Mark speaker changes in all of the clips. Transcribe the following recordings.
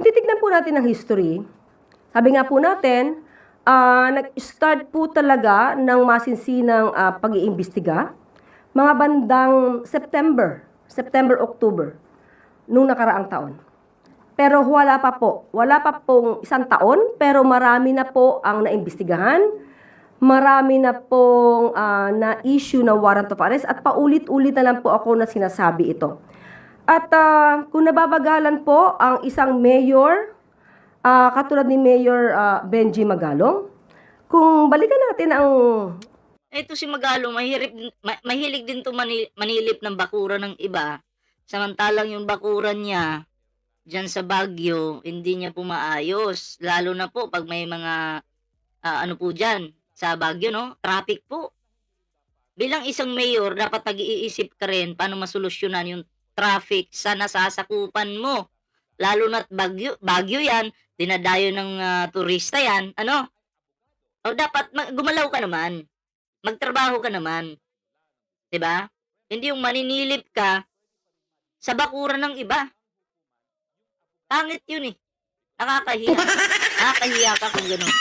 Speaker 1: titignan po natin ang history, sabi nga po natin, nag-start po talaga ng masinsinang pag-iimbestiga mga bandang September, October, nung nakaraang taon. Pero wala pa pong isang taon, pero marami na po ang naimbestigahan, marami na pong na-issue na warrant of arrest at paulit-ulit na lang po ako na sinasabi ito. At kung nababagalan po ang isang mayor, katulad ni Mayor Benji Magalong, kung balikan natin ang...
Speaker 2: Ito si Magalong, mahilig din to manilip ng bakuran ng iba. Samantalang yung bakuran niya, dyan sa Baguio, hindi niya po maayos. Lalo na po pag may mga, ano po dyan, sa Baguio, no? Traffic po. Bilang isang mayor, dapat nag-iisip ka rin paano masolusyonan yung traffic sa nasasakupan mo. Lalo na't Baguio yan, dinadayo ng turista yan, ano? O dapat gumalaw ka naman. Magtrabaho ka naman. 'Di ba? Hindi yung maninilip ka sa bakuran ng iba. Pangit yun eh. Nakakahiya. Nakakahiya ka kung gano'n.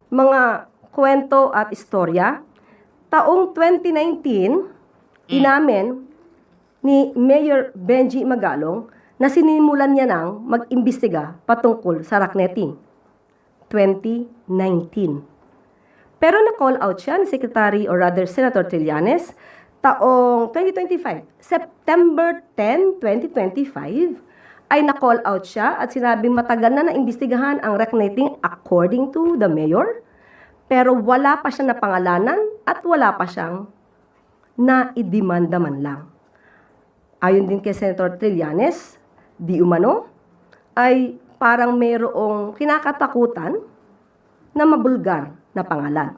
Speaker 1: Mga kwento at istorya, taong 2019, inamin ni Mayor Benji Magalong na sinimulan niya nang mag-imbestiga patungkol sa Rocknetting. 2019. Pero na-call out siya ni Secretary or rather Senator Trillanes taong 2025. September 10, 2025 ay na-call out siya at sinabing matagal na naimbestigahan ang Rocknetting according to the mayor. Pero wala pa siya napangalanan at wala pa siyang naidemanda man lang. Ayon din kay Senator Trillanes, di umano, ay parang mayroong kinakatakutan na mabulgar na pangalan.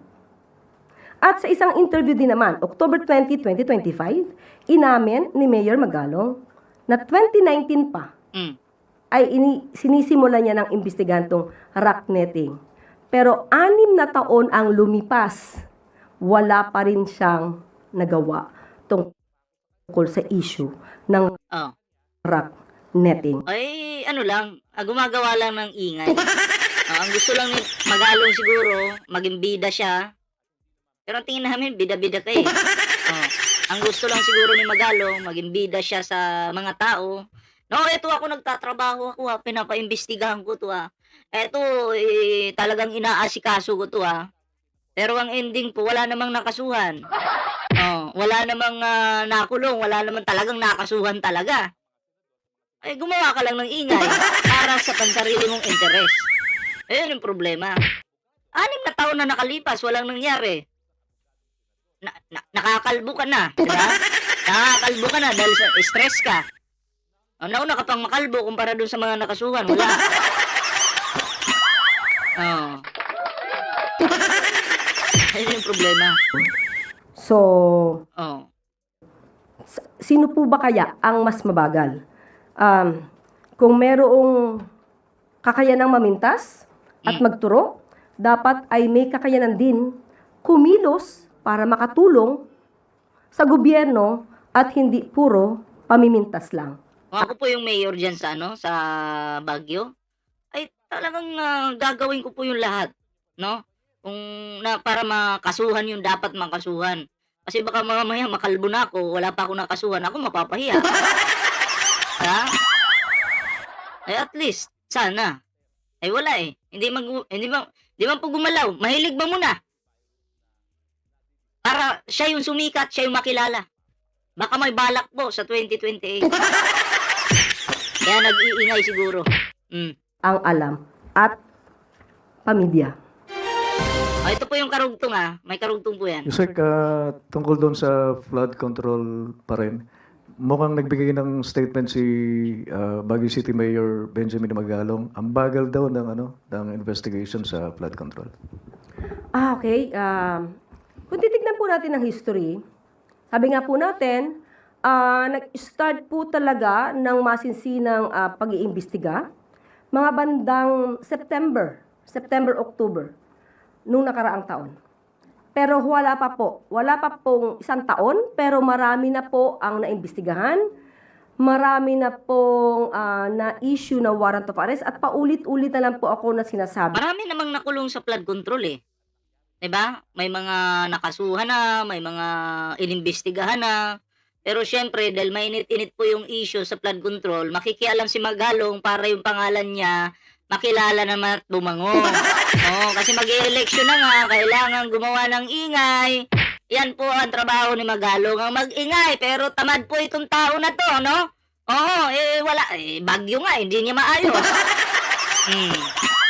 Speaker 1: At sa isang interview din naman, October 20, 2025, inamin ni Mayor Magalong na 2019 pa ay sinisimulan niya ng imbestigantong Rocknetting. Pero 6 na taon ang lumipas, wala pa rin siyang nagawa tungkol sa issue ng Rocknetting.
Speaker 2: Ay, ano lang, gumagawa lang ng ingay. Ang gusto lang ni Magalong siguro, maging bida siya. Pero ang tingin namin, bida-bida ka eh. Ang gusto lang siguro ni Magalong, maging bida siya sa mga tao. No, eto ako nagtatrabaho ako pinapaimbestigahan ko to Eto, talagang inaasikaso ko to Pero ang ending po, wala namang nakasuhan. Wala namang nakulong, wala namang talagang nakasuhan talaga. Ay, gumawa ka lang ng ingay para sa pansarili mong interes. Ayun yung problema. 6 na taon na nakalipas, walang nangyari. Nakakalbo ka na, di ba? Nakakalbo ka na dahil sa stress ka. Nauna ka pang makalbo kumpara dun sa mga nakasuhan. Wala. Ayun yung problema.
Speaker 1: So, sino po ba kaya ang mas mabagal? Kung merong kakayanang mamintas at magturo, dapat ay may kakayanan din kumilos para makatulong sa gobyerno at hindi puro pamimintas lang.
Speaker 2: Kung ako po yung mayor dyan sa, sa Baguio, ay talagang gagawin ko po yung lahat, no? Kung para makasuhan yung dapat makasuhan. Kasi baka mamaya makalbo na ako, wala pa ako nakasuhan, ako mapapahiya. Ay at least, sana. Ay wala eh. Hindi man po gumalaw. Mahilig ba muna? Para siya yung sumikat, siya yung makilala. Baka may balak po sa 2028. Kaya nag-iingay siguro.
Speaker 1: Ang alam at pamilya.
Speaker 2: Ito po yung karugtong May karugtong po yan.
Speaker 3: Yusek, tungkol doon sa flood control pa rin, mukhang nagbigay ng statement si Baguio City Mayor Benjamin Magalong. Ang bagal daw ng investigation sa flood control.
Speaker 1: Okay. Kung titignan po natin ang history, sabi nga po natin, nag-start po talaga ng masinsinang pag-iimbestiga mga bandang September, October, nung nakaraang taon. Pero wala pa pong isang taon, pero marami na po ang naimbestigahan, marami na pong na-issue na warrant of arrest at paulit-ulit na lang po ako na sinasabi.
Speaker 2: Marami namang nakulong sa flood control eh. 'Di ba? May mga nakasuhan na, may mga inimbestigahan na. Pero syempre, dahil mainit-init po yung issue sa flood control, makikialam si Magalong para yung pangalan niya makilala naman at bumango. Kasi mag-election na nga, kailangan gumawa ng ingay. Yan po ang trabaho ni Magalong, ang mag-ingay. Pero tamad po itong tao na to, no? Wala. Bagyo nga, hindi niya maayos.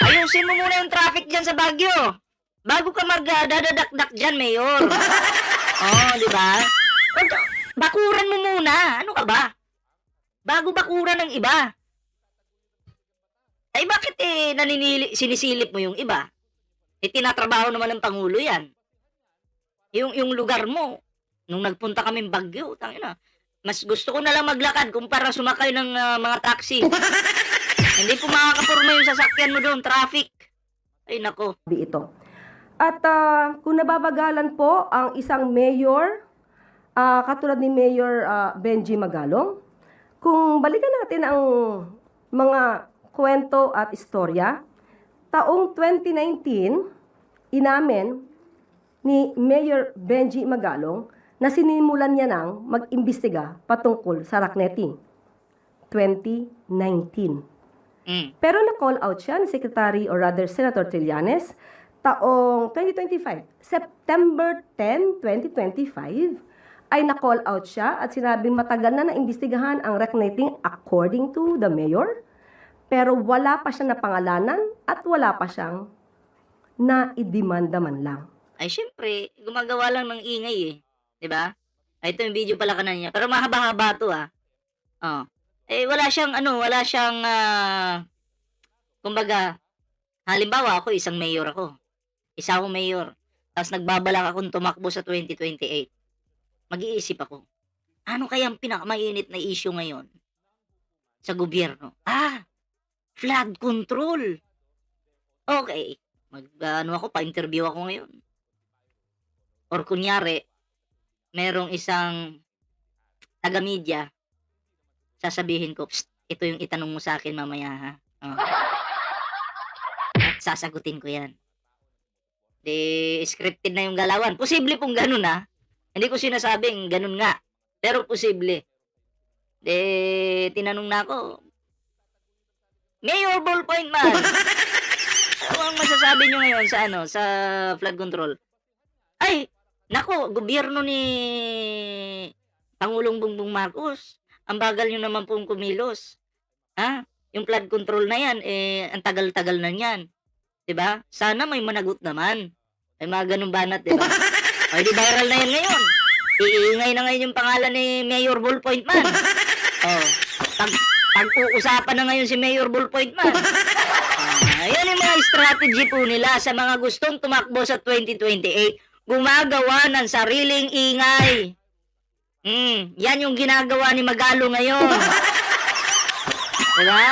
Speaker 2: Ayusin mo muna yung traffic dyan sa Bagyo. Bago ka magdadadakdak dyan, Mayor. Di ba? Bakuran mo muna. Ano ka ba? Bago bakuran ng iba. Ay bakit sinisilip mo yung iba? Tinatrabaho naman ng Pangulo yan. Yung lugar mo, nung nagpunta kami Bagyo, tangina, mas gusto ko na lang maglakad kumpara sumakay ng mga taxi. Hindi po makakapurma yung sasakyan mo doon, traffic. Ay nako.
Speaker 1: Ito. At kung nababagalan po ang isang mayor, katulad ni Mayor Benji Magalong, kung balikan natin ang mga kwento at istorya, taong 2019, inamin ni Mayor Benji Magalong na sinimulan niya nang mag-imbestiga patungkol sa Rocknetting. 2019. Pero na-call out siya ni Secretary or rather Senator Trillanes taong 2025, September 10, 2025, ay na-call out siya at sinabing matagal na naimbestigahan ang Rocknetting according to the mayor, pero wala pa siya napangalanan at wala pa siyang naidemanda man lang.
Speaker 2: Ay syempre, gumagawa lang ng ingay eh. 'Di ba? Ay ito yung video pala kanina niya. Pero mahaba-haba to ah. Wala siyang kumbaga, halimbawa ako isang mayor ako. Isa akong mayor. Tapos nagbabalak akong tumakbo sa 2028. Mag-iisip ako. Ano kaya ang pinakamainit na issue ngayon sa gobyerno? Flood control. Okay. Pa-interview ako ngayon. Or kunyari, merong isang taga-media, sasabihin ko, ito yung itanong mo sa akin mamaya ha. At sasagutin ko yan. Scripted na yung galawan. Posible pong ganun ha. Hindi ko sinasabing ganun nga. Pero posible. Tinanong na ako, Mayor Ballpoint Man, ano ang masasabi nyo ngayon sa flood control? Ay, nako, gobyerno ni Pangulong Bongbong Marcos, ang bagal nyo naman pong kumilos. Yung flood control na yan, ang tagal-tagal na yan. Diba? Sana may managot naman. Ay mga ganun banat, diba? Di viral na yan ngayon. Iingay na ngayon yung pangalan ni Mayor Ballpoint Man. Pag-uusapan na ngayon si Mayor Ballpoint Man. Yan yung mga strategy po nila sa mga gustong tumakbo sa 2028. Gumagawa ng sariling ingay. Yan yung ginagawa ni Magalo ngayon. Diba?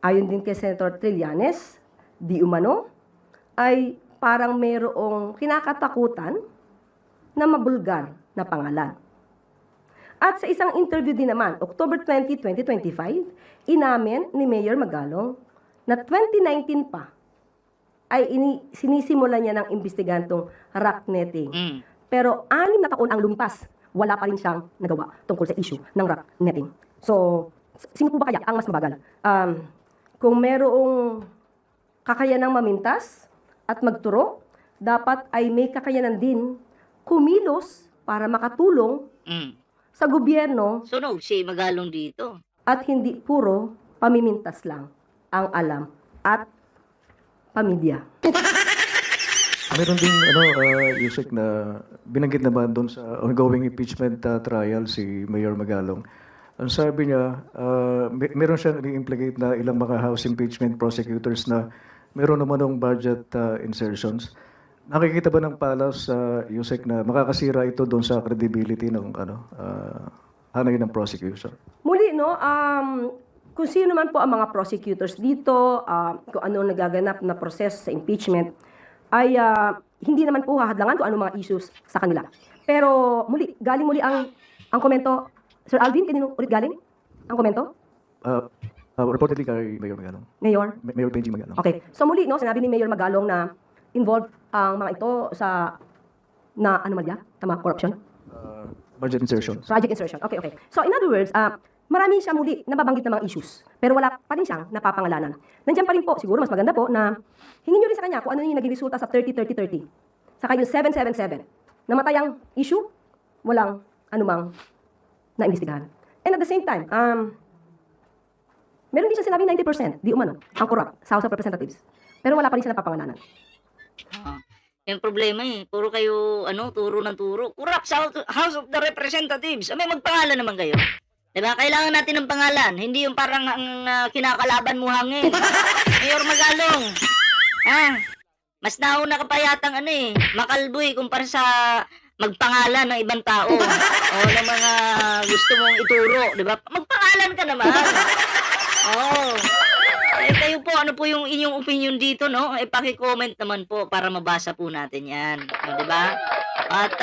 Speaker 1: Ayon din kay Senator Trillanes, di umano, ay parang mayroong kinakatakutan na mabulgar na pangalan. At sa isang interview din naman, October 20, 2025, inamin ni Mayor Magalong na 2019 pa ay sinisimulan niya ng imbestigantong Rocknetting. Pero 6 na taon ang lumipas, wala pa rin siyang nagawa tungkol sa issue ng Rocknetting. So, sino po ba kaya ang mas mabagal? Kung merong kakayanang mamintas at magturo, dapat ay may kakayanan din kumilos para makatulong sa gobyerno
Speaker 2: Sunog si Magalong dito.
Speaker 1: at hindi puro pamimintas lang ang alam at pamilya.
Speaker 3: Meron ding Yusek, na binanggit naman doon sa ongoing impeachment trial si Mayor Magalong. Ang sabi niya, meron siyang i-implicate na ilang mga House impeachment prosecutors na meron naman ng budget insertions. Nakikita ba ng palas sa Yusek na makakasira ito doon sa credibility ng hanay ng prosecution?
Speaker 1: Muli, kung sino man po ang mga prosecutors dito, kung ano nagaganap na proseso sa impeachment, ay hindi naman po hahadlangan kung ano mga issues sa kanila. Pero galing muli ang komento Sir Alvin, kanino ulit galing ang komento?
Speaker 3: Reportedly kay Mayor Magalong.
Speaker 1: Mayor?
Speaker 3: Mayor Benji Magalong.
Speaker 1: Okay. So muli, no, sinabi ni Mayor Magalong na involved ang mga ito sa anomalya? Tama, corruption?
Speaker 3: Budget insertions.
Speaker 1: Project insertion. Okay, okay. So in other words, marami siya muli nababanggit ng mga issues. Pero wala pa rin siyang napapangalanan. Nandiyan pa rin po, siguro mas maganda po na hingin nyo rin sa kanya kung ano yung naging resulta sa 30-30-30. Saka yung 777. Namatay ang issue, walang anumang naimbestigahan. And at the same time, meron din siya sinabing 90%, di umano, ang corrupt sa House of Representatives. Pero wala pa rin siya napapangalanan.
Speaker 2: Ah, yung problema puro kayo, turo ng turo. Corrupt sa House of the Representatives. May magpangalan naman kayo. Diba? Kailangan natin ng pangalan. Hindi yung parang ang kinakalaban mo hangin. Mayor Magalong. Mas nauna ka pa yatang makalboy kumpara sa magpangalan ng ibang tao. O ng mga gusto mong ituro. Diba? Magpangalan ka naman. Kayo po, ano po yung inyong opinion dito, no? Paki-comment naman po para mabasa po natin yan. Di ba? At,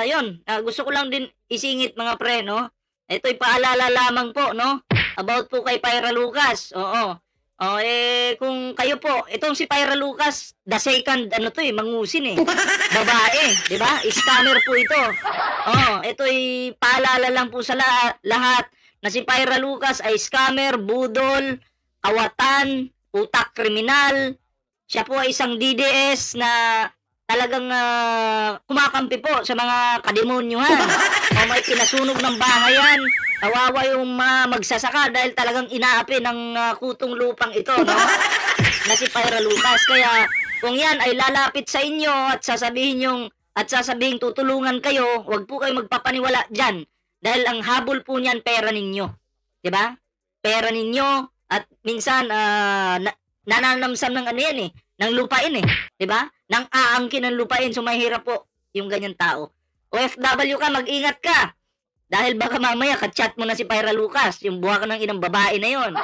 Speaker 2: yun. Gusto ko lang din isingit, mga pre, no? Ito'y paalala lamang po, no? About po kay Pyra Lucas. Oo. Kung kayo po, itong si Pyra Lucas, the second, mangusin Babae, di ba? Scammer po ito. Ito'y paalala lang po sa lahat na si Pyra Lucas ay scammer, budol, kawatan, utak kriminal. Siya po ay isang DDS na talagang kumakampi po sa mga kademonyuhan. May pinasunog ng bahayan. Kawawa yung magsasaka dahil talagang inaapi ng kutong lupang ito, no? Na si Pyra Lucas. Kaya kung yan ay lalapit sa inyo at sasabihin tutulungan kayo, wag po kayo magpapaniwala dyan. Dahil ang habol po niyan, pera ninyo. Diba? Pera ninyo at minsan nananamsam ng ng lupain Diba? Nang aangkin ng lupain. So mahirap po yung ganyan tao. OFW ka, mag-ingat ka. Dahil baka mamaya ka-chat mo na si Pyra Lucas, yung buha ka ng inang babae na yon.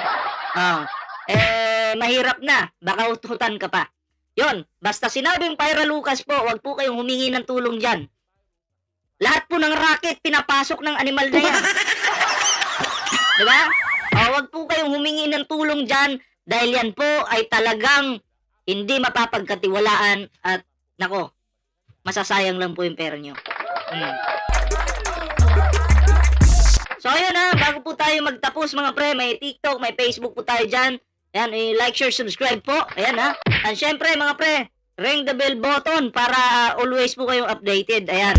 Speaker 2: Mahirap na. Baka hututan ka pa. Yon, basta sinabing Pyra Lucas po, wag po kayong humingi ng tulong dyan. Lahat po ng racket, pinapasok ng animal na yan. Diba? Wag po kayong humingi ng tulong dyan dahil yan po ay talagang hindi mapapagkatiwalaan at nako, masasayang lang po yung pera nyo. So ayun bago po tayo magtapos mga pre, may TikTok, may Facebook po tayo dyan. Ayan, like, share, subscribe po. Ayan And syempre mga pre, ring the bell button para always po kayong updated. Ayan.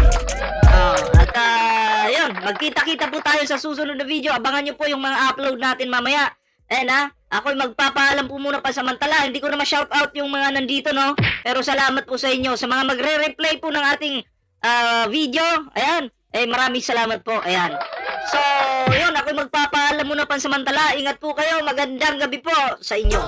Speaker 2: Yun, magkita-kita po tayo sa susunod na video. Abangan nyo po yung mga upload natin mamaya. Ayan ako'y magpapaalam po muna pasamantala. Hindi ko na ma-shoutout yung mga nandito, no? Pero salamat po sa inyo. Sa mga magre-replay po ng ating video. Ayan, maraming salamat po. Ayan. So, yun, ako'y magpapaalam muna pansamantala. Ingat po kayo. Magandang gabi po sa inyo.